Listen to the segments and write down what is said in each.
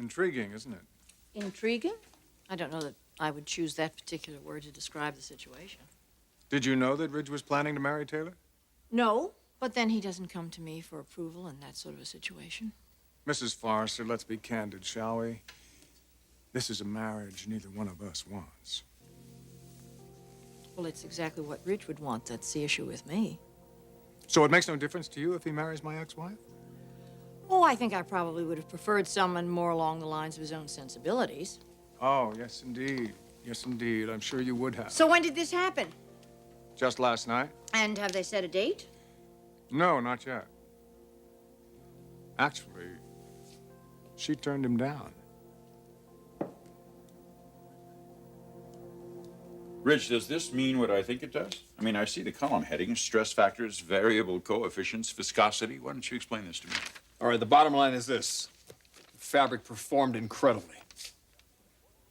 Intriguing, isn't it? Intriguing? I don't know that I would choose that particular word to describe the situation. Did you know that Ridge was planning to marry Taylor? No, but then he doesn't come to me for approval in that sort of a situation. Mrs. Forrester, let's be candid, shall we? This is a marriage neither one of us wants. Well, it's exactly what Ridge would want. That's the issue with me. So it makes no difference to you if he marries my ex-wife? Oh, I think I probably would have preferred someone more along the lines of his own sensibilities. Oh, yes, indeed. Yes, indeed. I'm sure you would have. So when did this happen? Just last night? And have they set a date? No, not yet. Actually, she turned him down. Ridge, does this mean what I think it does? I mean, I see the column headings, stress factors, variable coefficients, viscosity. Why don't you explain this to me? All right, the bottom line is this. The fabric performed incredibly.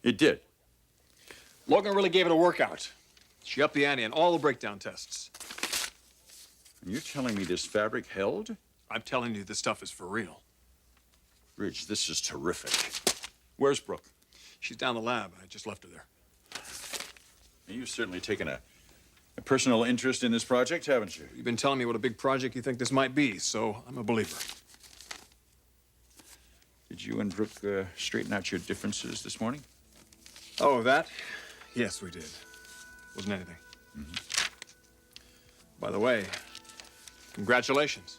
It did. Logan really gave it a workout. She upped the ante on all the breakdown tests. And you're telling me this fabric held? I'm telling you, this stuff is for real. Ridge, this is terrific. Where's Brooke? She's down the lab. I just left her there. You've certainly taken a personal interest in this project, haven't you? You've been telling me what a big project you think this might be, so I'm a believer. Did you and Brooke straighten out your differences this morning? Oh, that? Yes, we did. Wasn't anything. Mm-hmm. By the way, congratulations.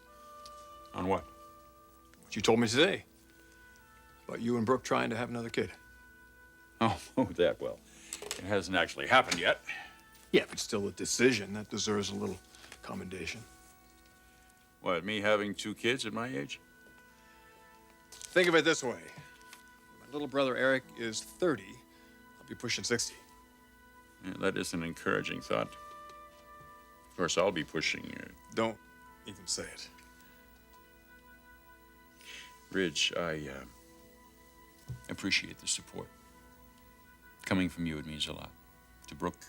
On what? What you told me today. About you and Brooke trying to have another kid. Oh, that well. It hasn't actually happened yet. Yeah, but still a decision. That deserves a little commendation. What, me having 2 kids at my age? Think of it this way. My little brother Eric is 30. I'll be pushing 60. Yeah, that is an encouraging thought. Of course, I'll be pushing you. Don't even say it. Ridge, I appreciate the support. Coming from you, it means a lot. To Brooke,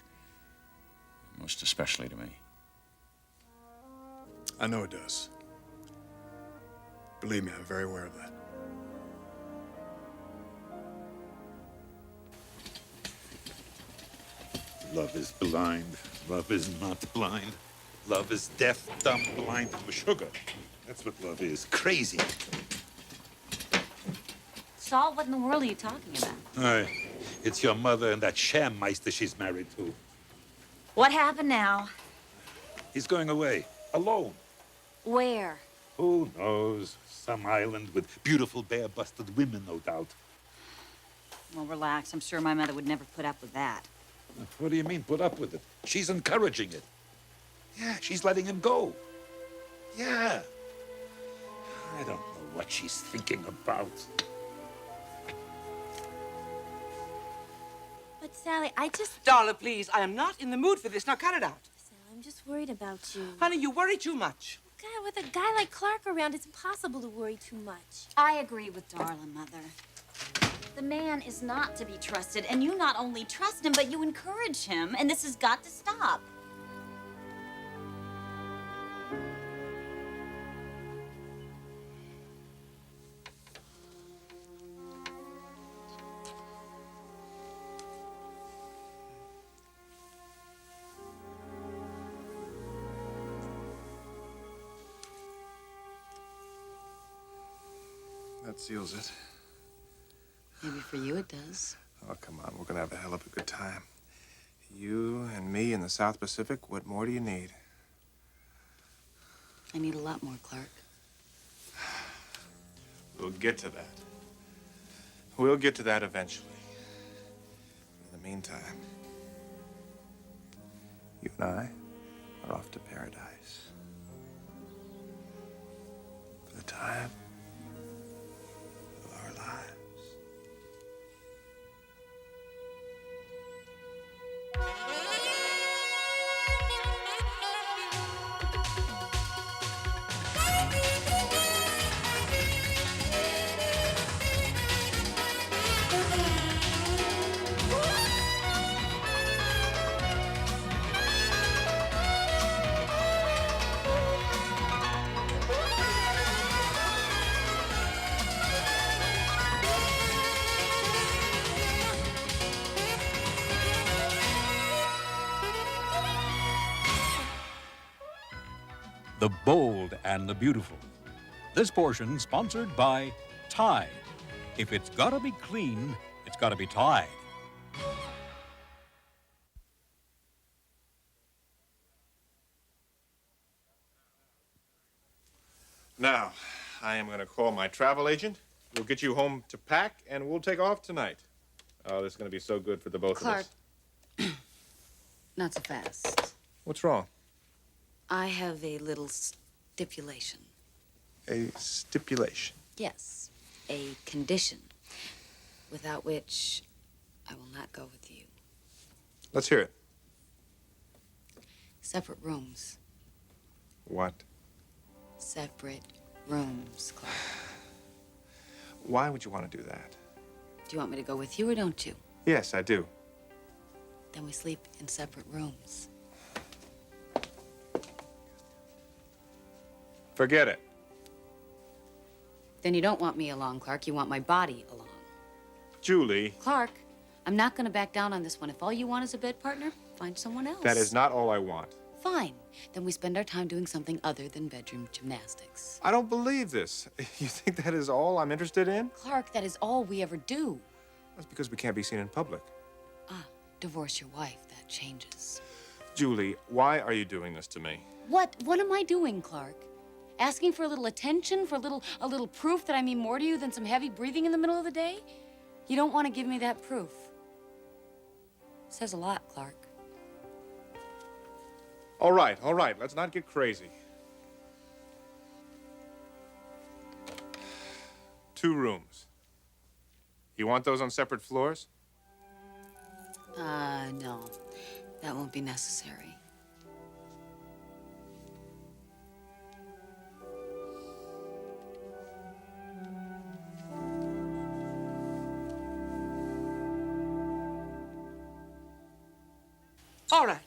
most especially to me. I know it does. Believe me, I'm very aware of that. Love is blind. Love is not blind. Love is deaf, dumb, blind to sugar. That's what love is. Crazy. Saul, what in the world are you talking about? It's your mother and that sham meister she's married to. What happened now? He's going away, alone. Where? Who knows? Some island with beautiful, bare-busted women, no doubt. Well, relax. I'm sure my mother would never put up with that. What do you mean, put up with it? She's encouraging it. Yeah, she's letting him go. Yeah. I don't know what she's thinking about. But Sally, I just... Darla, please, I am not in the mood for this. Now cut it out. Sally, I'm just worried about you. Honey, you worry too much. God, with a guy like Clarke around, it's impossible to worry too much. I agree with Darla, Mother. The man is not to be trusted, and you not only trust him, but you encourage him, and this has got to stop. That seals it. Maybe for you it does. Oh, come on. We're gonna have a hell of a good time. You and me in the South Pacific, what more do you need? I need a lot more, Clarke. We'll get to that. We'll get to that eventually. In the meantime, you and I are off to paradise. For the time of our lives. the bold and the beautiful. This portion sponsored by Tide. If it's gotta be clean, it's gotta be Tide. Now, I am going to call my travel agent. We'll get you home to pack, and we'll take off tonight. Oh, this is going to be so good for the both Clarke, of us. not so fast. What's wrong? I have a little stipulation. A stipulation. Yes, a condition, without which I will not go with you. Let's hear it. Separate rooms. What? Separate rooms, Clarke. Why would you want to do that? Do you want me to go with you or don't you? Yes, I do. Then we sleep in separate rooms. Forget it. Then you don't want me along, Clarke. You want my body along. Julie. Clarke, I'm not going to back down on this one. If all you want is a bed partner, find someone else. That is not all I want. Fine. Then we spend our time doing something other than bedroom gymnastics. I don't believe this. You think that is all I'm interested in? Clarke, that is all we ever do. That's because we can't be seen in public. Ah, divorce your wife. That changes. Julie, why are you doing this to me? What am I doing, Clarke? Asking for a little attention, for a little proof that I mean more to you than some heavy breathing in the middle of the day? You don't want to give me that proof. Says a lot, Clarke. All right. Let's not get crazy. 2 rooms. You want those on separate floors? No. That won't be necessary. All right.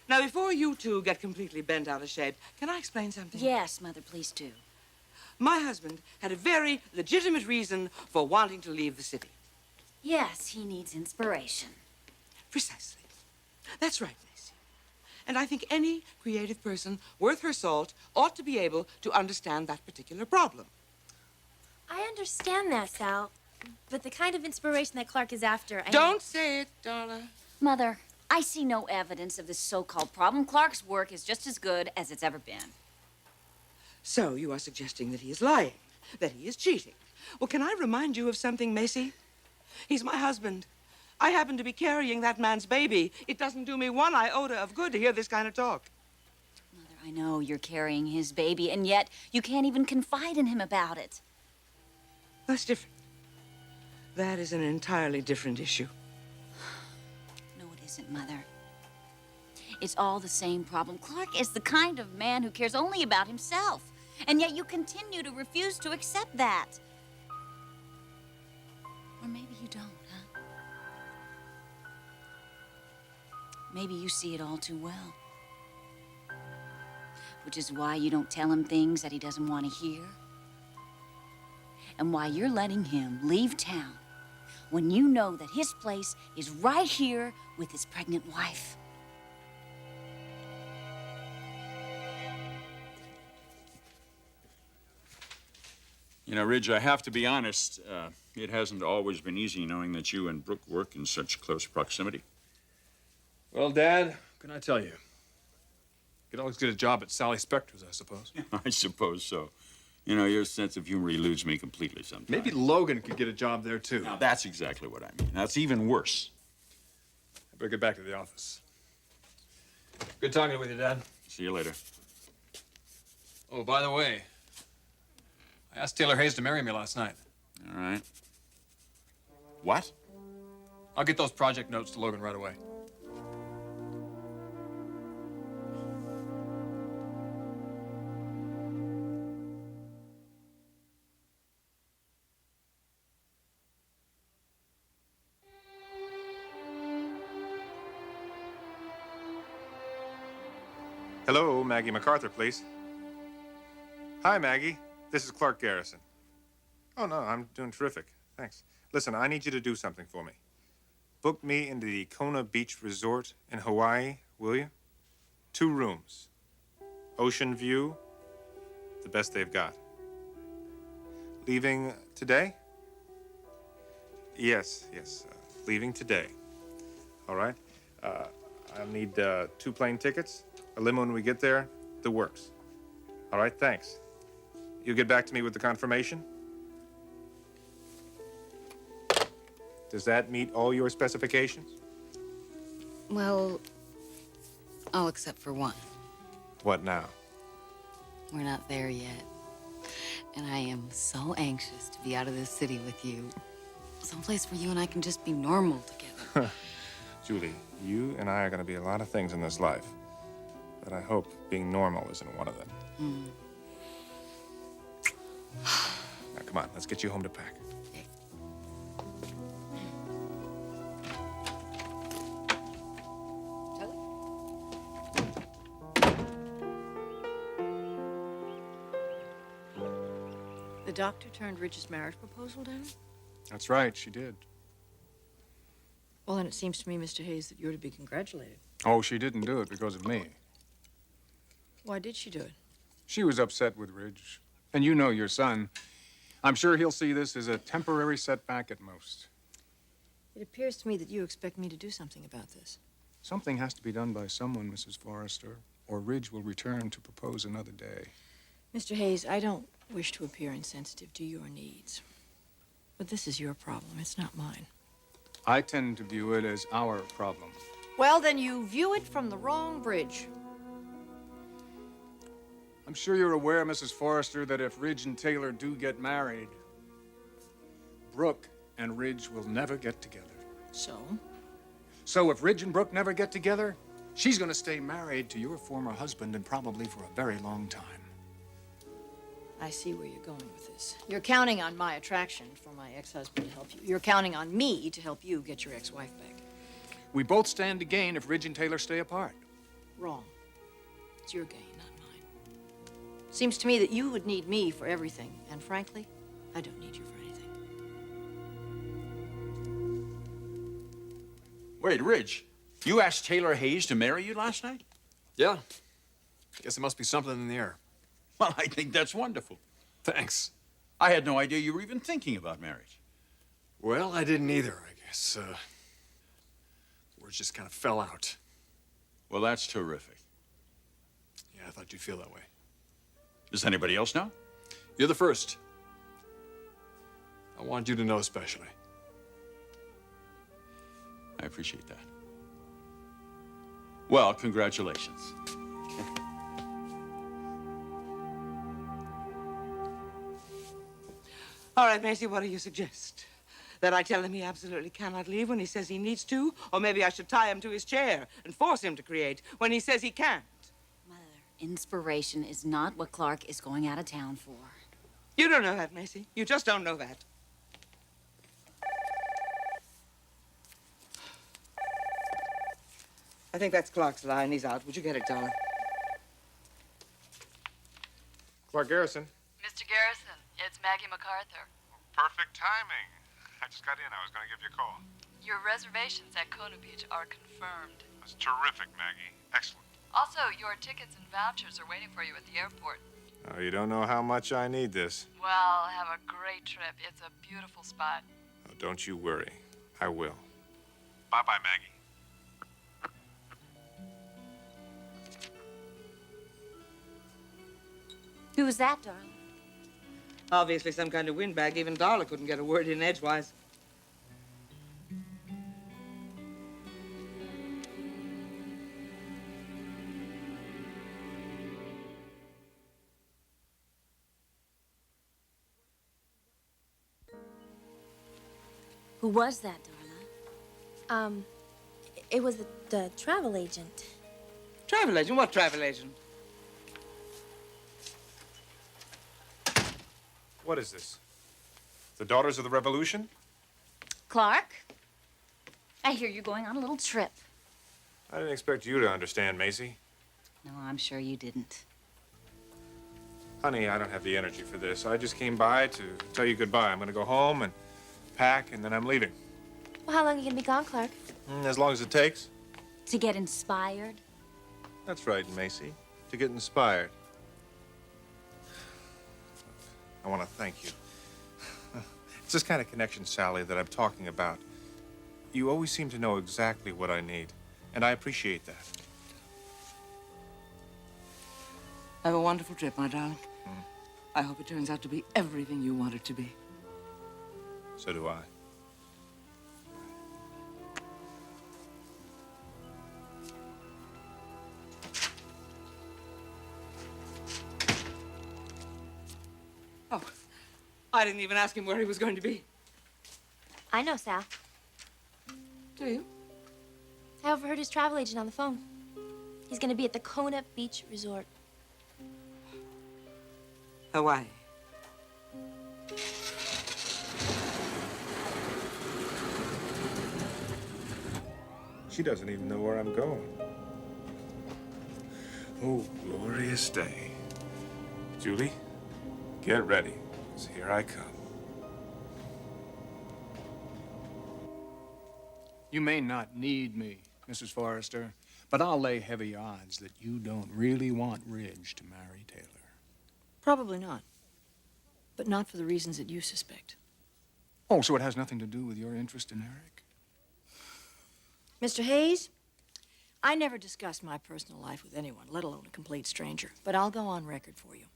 Now, before you two get completely bent out of shape, can I explain something? Yes, Mother, please do. My husband had a very legitimate reason for wanting to leave the city. Yes, he needs inspiration. Precisely. That's right, Macy. And I think any creative person worth her salt ought to be able to understand that particular problem. I understand that, Sal. But the kind of inspiration that Clarke is after, Don't say it, Darla. Mother, I see no evidence of this so-called problem. Clarke's work is just as good as it's ever been. So you are suggesting that he is lying, that he is cheating. Well, can I remind you of something, Macy? He's my husband. I happen to be carrying that man's baby. It doesn't do me one iota of good to hear this kind of talk. Mother, I know you're carrying his baby, and yet you can't even confide in him about it. That's different. That is an entirely different issue. No, it isn't, Mother. It's all the same problem. Clarke is the kind of man who cares only about himself, and yet you continue to refuse to accept that. Or maybe you don't, huh? Maybe you see it all too well. Which is why you don't tell him things that he doesn't want to hear. And why you're letting him leave town when you know that his place is right here with his pregnant wife. You know, Ridge, I have to be honest. It hasn't always been easy knowing that you and Brooke work in such close proximity. Well, Dad, what can I tell you? You could always get a job at Sally Spector's, I suppose. I suppose so. You know, your sense of humor eludes me completely sometimes. Maybe Logan could get a job there, too. Now, that's exactly what I mean. That's even worse. I better get back to the office. Good talking with you, Dad. See you later. Oh, by the way, I asked Taylor Hayes to marry me last night. All right. What? I'll get those project notes to Logan right away. Hello, Maggie MacArthur, please. Hi, Maggie. This is Clarke Garrison. Oh, no, I'm doing terrific. Thanks. Listen, I need you to do something for me. Book me into the Kona Beach Resort in Hawaii, will you? 2 rooms. Ocean view, the best they've got. Leaving today? Yes. Leaving today. All right. I'll need 2 plane tickets, a limo when we get there, the works. All right, thanks. You'll get back to me with the confirmation? Does that meet all your specifications? Well, all except for one. What now? We're not there yet. And I am so anxious to be out of this city with you. Someplace where you and I can just be normal together. Julie, you and I are going to be a lot of things in this life. But I hope being normal isn't one of them. Now, come on, let's get you home to pack. The doctor turned Ridge's marriage proposal down? That's right, she did. Well, then it seems to me, Mr. Hayes, that you're to be congratulated. Oh, she didn't do it because of me. Why did she do it? She was upset with Ridge. And you know your son. I'm sure he'll see this as a temporary setback at most. It appears to me that you expect me to do something about this. Something has to be done by someone, Mrs. Forrester, or Ridge will return to propose another day. Mr. Hayes, I don't wish to appear insensitive to your needs. But this is your problem. It's not mine. I tend to view it as our problem. Well, then you view it from the wrong bridge. I'm sure you're aware, Mrs. Forrester, that if Ridge and Taylor do get married, Brooke and Ridge will never get together. So? So if Ridge and Brooke never get together, she's going to stay married to your former husband and probably for a very long time. I see where you're going with this. You're counting on my attraction for my ex-husband to help you. You're counting on me to help you get your ex-wife back. We both stand to gain if Ridge and Taylor stay apart. Wrong. It's your gain, not mine. Seems to me that you would need me for everything, and frankly, I don't need you for anything. Wait, Ridge, you asked Taylor Hayes to marry you last night? Yeah. Guess there must be something in the air. Well, I think that's wonderful. Thanks. I had no idea you were even thinking about marriage. Well, I didn't either, I guess. Words just kind of fell out. Well, that's terrific. Yeah, I thought you'd feel that way. Does anybody else know? You're the first. I want you to know especially. I appreciate that. Well, congratulations. All right, Macy, what do you suggest? That I tell him he absolutely cannot leave when he says he needs to? Or maybe I should tie him to his chair and force him to create when he says he can't? Mother, inspiration is not what Clarke is going out of town for. You don't know that, Macy. You just don't know that. I think that's Clarke's line. He's out. Would you get it, Darla? Clarke Garrison. Mr. Garrison, it's Maggie MacArthur. Perfect timing. I just got in. I was going to give you a call. Your reservations at Kona Beach are confirmed. That's terrific, Maggie. Excellent. Also, your tickets and vouchers are waiting for you at the airport. Oh, you don't know how much I need this. Well, have a great trip. It's a beautiful spot. Oh, don't you worry. I will. Bye-bye, Maggie. Who was that, darling? Obviously some kind of windbag. Even Darla couldn't get a word in edgewise. Who was that, Darla? It was the travel agent. Travel agent? What travel agent? What is this? The Daughters of the Revolution? Clarke? I hear you're going on a little trip. I didn't expect you to understand, Macy. No, I'm sure you didn't. Honey, I don't have the energy for this. I just came by to tell you goodbye. I'm going to go home and pack, and then I'm leaving. Well, how long are you gonna be gone, Clarke? As long as it takes. To get inspired? That's right, Macy. to get inspired. I want to thank you. It's this kind of connection, Sally, that I'm talking about. You always seem to know exactly what I need, and I appreciate that. Have a wonderful trip, my darling. I hope it turns out to be everything you want it to be. So do I. Oh, I didn't even ask him where he was going to be. I know, Sal. Do you? I overheard his travel agent on the phone. He's gonna be at the Kona Beach Resort. Hawaii. She doesn't even know where I'm going. Oh, glorious day. Julie, get ready, 'cause here I come. You may not need me, Mrs. Forrester, but I'll lay heavy odds that you don't really want Ridge to marry Taylor. Probably not. But not for the reasons that you suspect. Oh, so it has nothing to do with your interest in Eric? Mr. Hayes, I never discussed my personal life with anyone, let alone a complete stranger. But I'll go on record for you.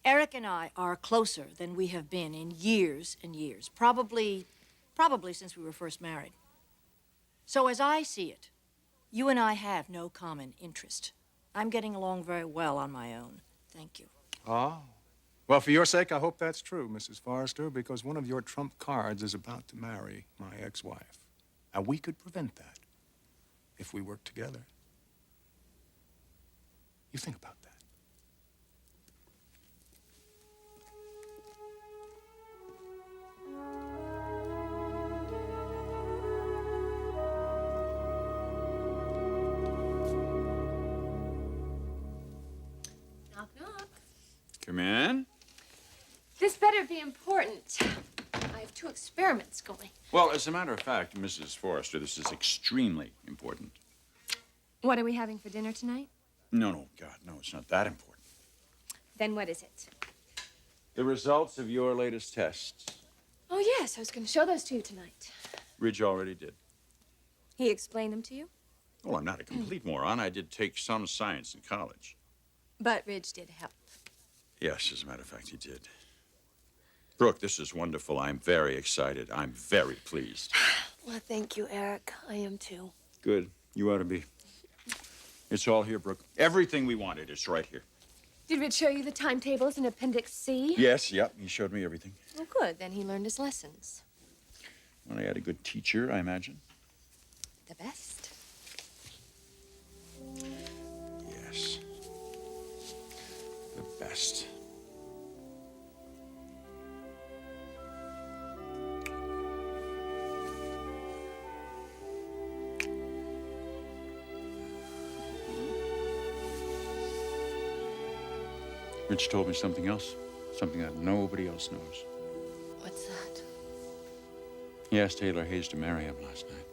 Eric and I are closer than we have been in years and years. Probably since we were first married. So as I see it, you and I have no common interest. I'm getting along very well on my own. Thank you. Oh. Well, for your sake, I hope that's true, Mrs. Forrester, because one of your trump cards is about to marry my ex-wife. And we could prevent that if we work together. You think about that. Knock, knock. Come in. This better be important. I have 2 experiments going. Well, as a matter of fact, Mrs. Forrester, this is extremely important. What are we having for dinner tonight? No, God, no, it's not that important. Then what is it? The results of your latest tests. Oh, yes, I was going to show those to you tonight. Ridge already did. He explained them to you? Well, I'm not a complete moron. I did take some science in college. But Ridge did help. Yes, as a matter of fact, he did. Brooke, this is wonderful. I'm very excited. I'm very pleased. Well, thank you, Eric. I am too. Good. You ought to be. It's all here, Brooke. Everything we wanted is right here. Did Ridge show you the timetables in Appendix C? Yes, yep. He showed me everything. Well, good. Then he learned his lessons. Well, I had a good teacher, I imagine. The best. Yes. The best. Rich told me something else. Something that nobody else knows. What's that? He asked Taylor Hayes to marry him last night.